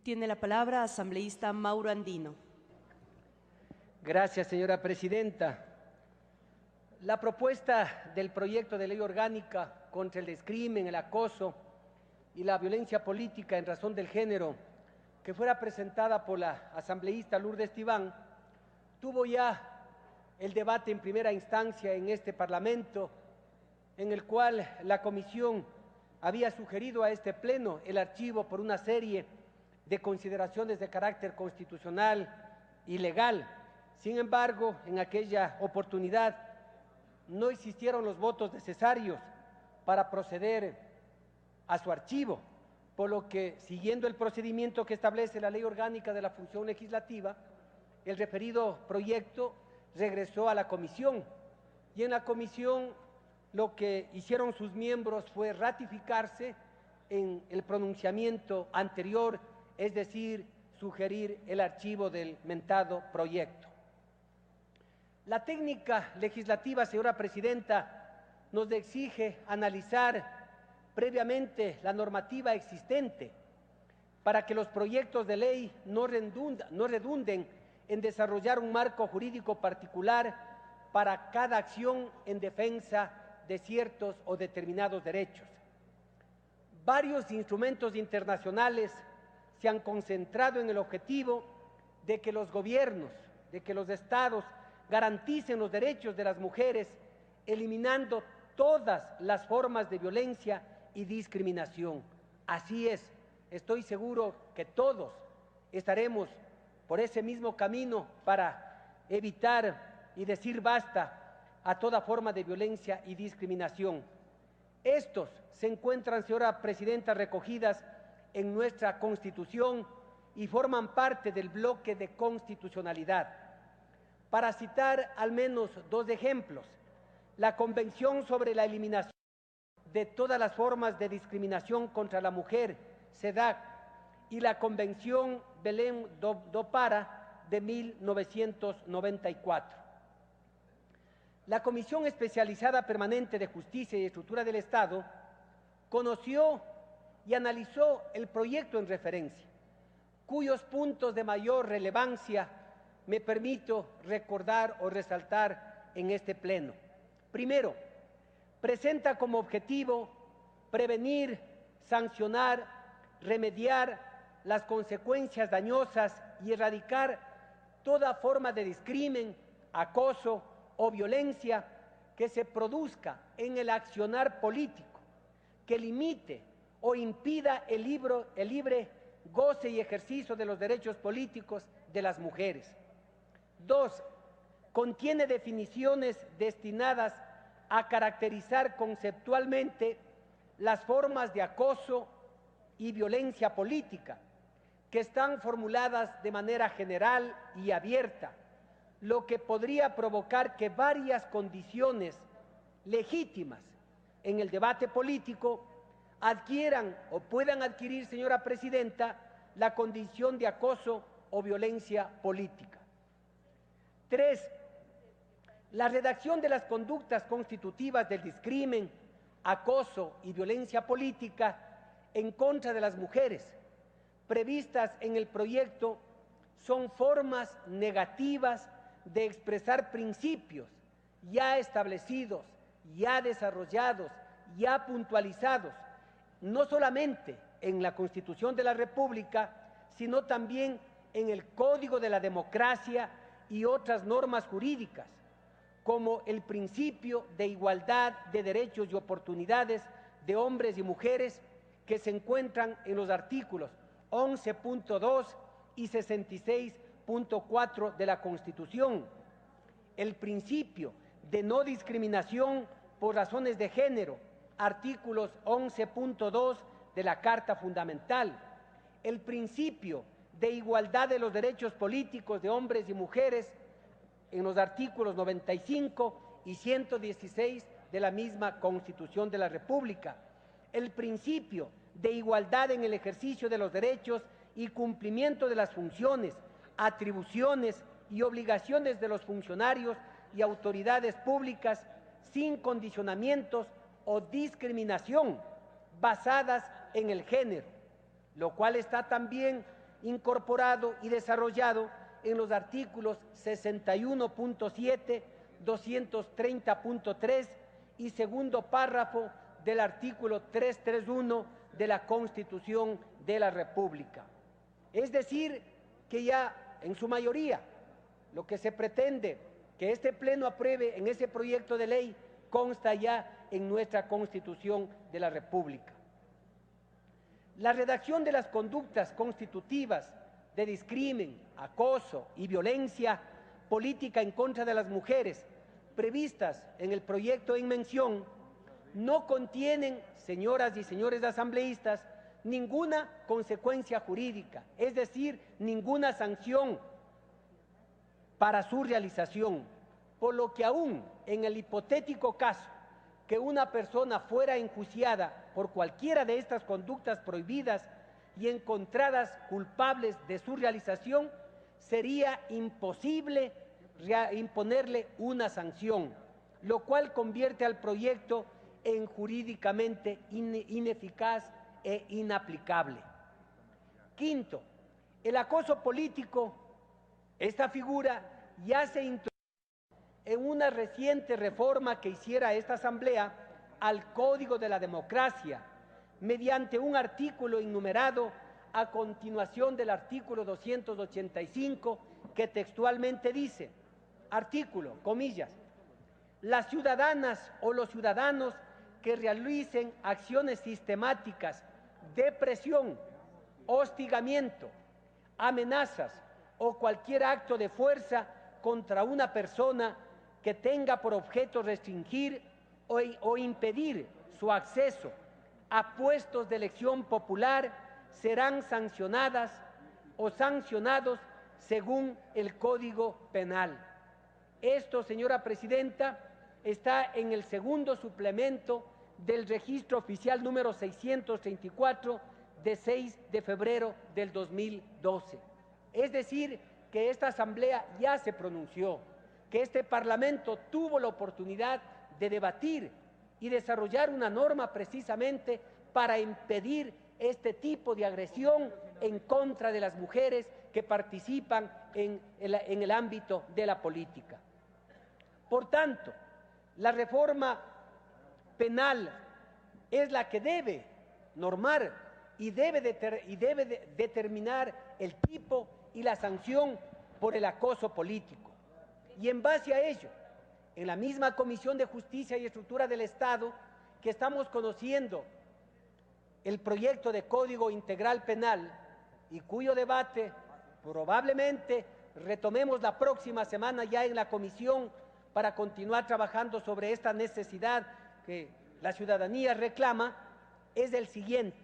Tiene la palabra asambleísta Mauro Andino. Gracias, señora presidenta. La propuesta del proyecto de ley orgánica contra el descrimen, el acoso y la violencia política en razón del género, que fuera presentada por la asambleísta Lourdes Tibán, tuvo ya el debate en primera instancia en este Parlamento, en el cual la Comisión había sugerido a este Pleno el archivo por una serie de consideraciones de carácter constitucional y legal. Sin embargo, en aquella oportunidad no existieron los votos necesarios para proceder a su archivo, por lo que, siguiendo el procedimiento que establece la Ley Orgánica de la Función Legislativa, el referido proyecto regresó a la Comisión, y en la Comisión lo que hicieron sus miembros fue ratificarse en el pronunciamiento anterior, es decir, sugerir el archivo del mentado proyecto. La técnica legislativa, señora presidenta, nos exige analizar previamente la normativa existente para que los proyectos de ley no redunden en desarrollar un marco jurídico particular para cada acción en defensa de ciertos o determinados derechos. Varios instrumentos internacionales se han concentrado en el objetivo de que los gobiernos, de que los estados garanticen los derechos de las mujeres, eliminando todas las formas de violencia y discriminación. Así es, estoy seguro que todos estaremos por ese mismo camino para evitar y decir basta a toda forma de violencia y discriminación. Estos se encuentran, señora presidenta, recogidas en nuestra Constitución y forman parte del bloque de constitucionalidad. Para citar al menos dos ejemplos, la Convención sobre la Eliminación de todas las formas de discriminación contra la mujer, CEDAW, y la Convención Belém do Pará de 1994. La Comisión Especializada Permanente de Justicia y Estructura del Estado conoció y analizó el proyecto en referencia, cuyos puntos de mayor relevancia me permito recordar o resaltar en este Pleno. Primero, presenta como objetivo prevenir, sancionar, remediar las consecuencias dañosas y erradicar toda forma de discrimen, acoso o violencia que se produzca en el accionar político, que limite o impida el libre goce y ejercicio de los derechos políticos de las mujeres. 2. Contiene definiciones destinadas a caracterizar conceptualmente las formas de acoso y violencia política, que están formuladas de manera general y abierta, lo que podría provocar que varias condiciones legítimas en el debate político adquieran o puedan adquirir, señora presidenta, la condición de acoso o violencia política. 3. La redacción de las conductas constitutivas del discrimen, acoso y violencia política en contra de las mujeres, previstas en el proyecto, son formas negativas de expresar principios ya establecidos, ya desarrollados, ya puntualizados, no solamente en la Constitución de la República, sino también en el Código de la Democracia y otras normas jurídicas, como el principio de igualdad de derechos y oportunidades de hombres y mujeres, que se encuentran en los artículos 11.2 y 66.4 de la Constitución, el principio de no discriminación por razones de género, artículos 11.2 de la Carta Fundamental, el principio de igualdad de los derechos políticos de hombres y mujeres en los artículos 95 y 116 de la misma Constitución de la República, el principio de igualdad en el ejercicio de los derechos y cumplimiento de las funciones, atribuciones y obligaciones de los funcionarios y autoridades públicas sin condicionamientos o discriminación basadas en el género, lo cual está también incorporado y desarrollado en los artículos 61.7, 230.3 y segundo párrafo del artículo 331 de la Constitución de la República. Es decir, que ya en su mayoría lo que se pretende que este Pleno apruebe en ese proyecto de ley consta ya en nuestra Constitución de la República. La redacción de las conductas constitutivas de discrimen, acoso y violencia política en contra de las mujeres previstas en el proyecto en mención no contienen, señoras y señores asambleístas, ninguna consecuencia jurídica, es decir, ninguna sanción para su realización, por lo que aún en el hipotético caso que una persona fuera enjuiciada por cualquiera de estas conductas prohibidas y encontradas culpables de su realización, sería imposible imponerle una sanción, lo cual convierte al proyecto en jurídicamente ineficaz e inaplicable. Quinto, el acoso político. Esta figura ya se introdujo en una reciente reforma que hiciera esta Asamblea al Código de la Democracia, mediante un artículo enumerado a continuación del artículo 285, que textualmente dice, artículo, comillas, las ciudadanas o los ciudadanos que realicen acciones sistemáticas de presión, hostigamiento, amenazas o cualquier acto de fuerza contra una persona que tenga por objeto restringir o impedir su acceso a puestos de elección popular serán sancionadas o sancionados según el Código Penal. Esto, señora Presidenta, está en el segundo suplemento del registro oficial número 634 de 6 de febrero del 2012. Es decir, que esta Asamblea ya se pronunció, que este Parlamento tuvo la oportunidad de debatir y desarrollar una norma precisamente para impedir este tipo de agresión en contra de las mujeres que participan en el ámbito de la política. Por tanto, la reforma penal es la que debe normar y debe determinar el tipo y la sanción por el acoso político. Y en base a ello, en la misma Comisión de Justicia y Estructura del Estado, que estamos conociendo el proyecto de Código Integral Penal y cuyo debate probablemente retomemos la próxima semana ya en la comisión para continuar trabajando sobre esta necesidad que la ciudadanía reclama, es el siguiente.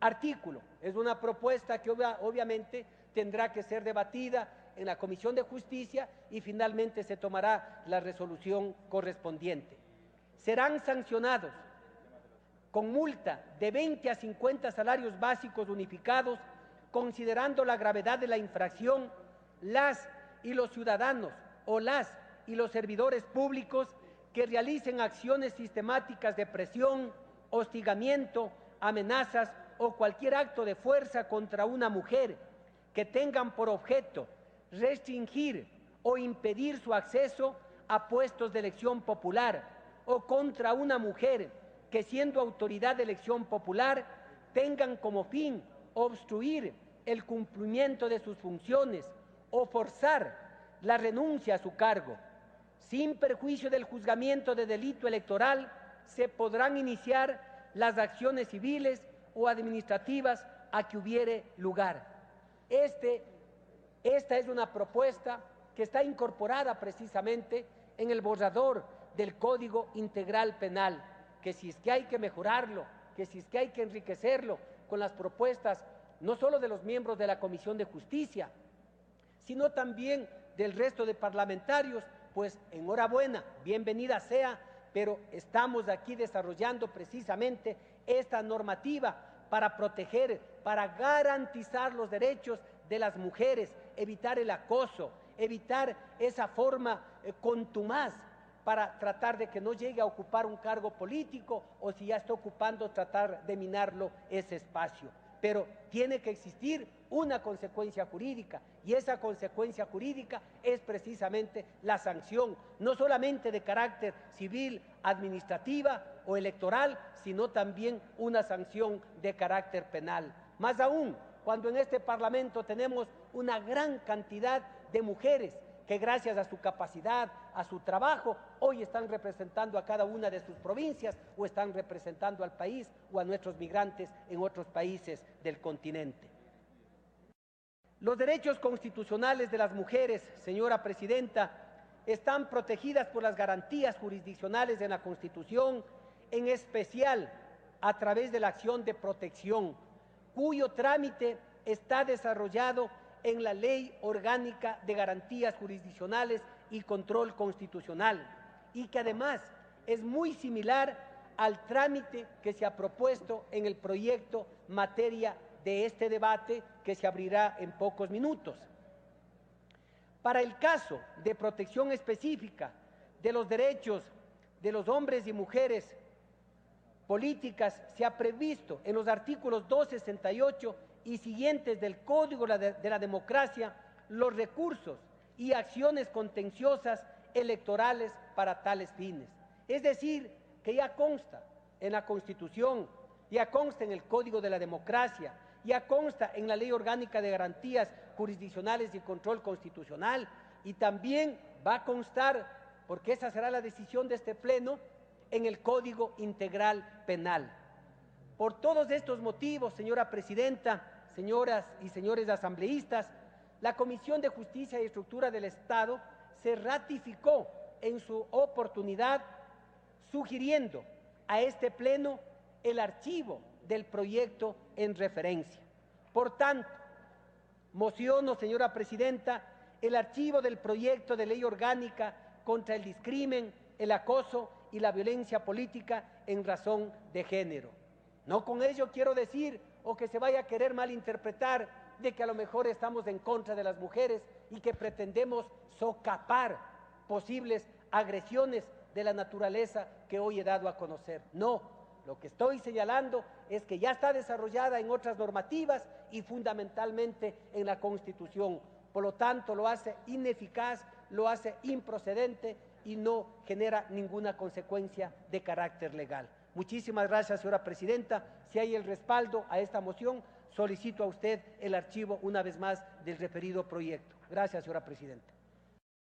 Artículo, es una propuesta que obviamente tendrá que ser debatida en la Comisión de Justicia y finalmente se tomará la resolución correspondiente. Serán sancionados con multa de 20 a 50 salarios básicos unificados, considerando la gravedad de la infracción, las y los ciudadanos o las y los servidores públicos que realicen acciones sistemáticas de presión, hostigamiento, amenazas o cualquier acto de fuerza contra una mujer que tengan por objeto restringir o impedir su acceso a puestos de elección popular o contra una mujer que siendo autoridad de elección popular tengan como fin obstruir el cumplimiento de sus funciones o forzar la renuncia a su cargo. Sin perjuicio del juzgamiento de delito electoral, se podrán iniciar las acciones civiles o administrativas a que hubiere lugar. Esta es una propuesta que está incorporada precisamente en el borrador del Código Integral Penal, que si es que hay que mejorarlo, que si es que hay que enriquecerlo con las propuestas no solo de los miembros de la Comisión de Justicia, sino también del resto de parlamentarios, pues enhorabuena, bienvenida sea, pero estamos aquí desarrollando precisamente esta normativa para proteger, para garantizar los derechos de las mujeres, evitar el acoso, evitar esa forma contumaz para tratar de que no llegue a ocupar un cargo político o si ya está ocupando tratar de minarlo ese espacio. pero tiene que existir una consecuencia jurídica, y esa consecuencia jurídica es precisamente la sanción, no solamente de carácter civil, administrativa o electoral, sino también una sanción de carácter penal. Más aún, cuando en este Parlamento tenemos una gran cantidad de mujeres que gracias a su capacidad, a su trabajo, hoy están representando a cada una de sus provincias o están representando al país o a nuestros migrantes en otros países del continente. Los derechos constitucionales de las mujeres, señora Presidenta, están protegidas por las garantías jurisdiccionales de la Constitución, en especial a través de la acción de protección, cuyo trámite está desarrollado en la Ley Orgánica de Garantías Jurisdiccionales y Control Constitucional, y que además es muy similar al trámite que se ha propuesto en el proyecto materia de este debate que se abrirá en pocos minutos. Para el caso de protección específica de los derechos de los hombres y mujeres políticas, se ha previsto en los artículos 268 y siguientes del Código de la Democracia los recursos y acciones contenciosas electorales para tales fines. Es decir, que ya consta en la Constitución, ya consta en el Código de la Democracia, ya consta en la Ley Orgánica de Garantías Jurisdiccionales y Control Constitucional, y también va a constar, porque esa será la decisión de este Pleno, en el Código Integral Penal. Por todos estos motivos, señora Presidenta, señoras y señores asambleístas, la Comisión de Justicia y Estructura del Estado se ratificó en su oportunidad, sugiriendo a este Pleno el archivo del proyecto en referencia. Por tanto, mociono, señora Presidenta, el archivo del proyecto de ley orgánica contra el discrimen, el acoso y la violencia política en razón de género. No con ello quiero decir, o que se vaya a querer malinterpretar, de que a lo mejor estamos en contra de las mujeres y que pretendemos socapar posibles agresiones de la naturaleza que hoy he dado a conocer. No, lo que estoy señalando es que ya está desarrollada en otras normativas y fundamentalmente en la Constitución. Por lo tanto, lo hace ineficaz, lo hace improcedente y no genera ninguna consecuencia de carácter legal. Muchísimas gracias, señora Presidenta. Si hay el respaldo a esta moción, solicito a usted el archivo una vez más del referido proyecto. Gracias, señora Presidenta.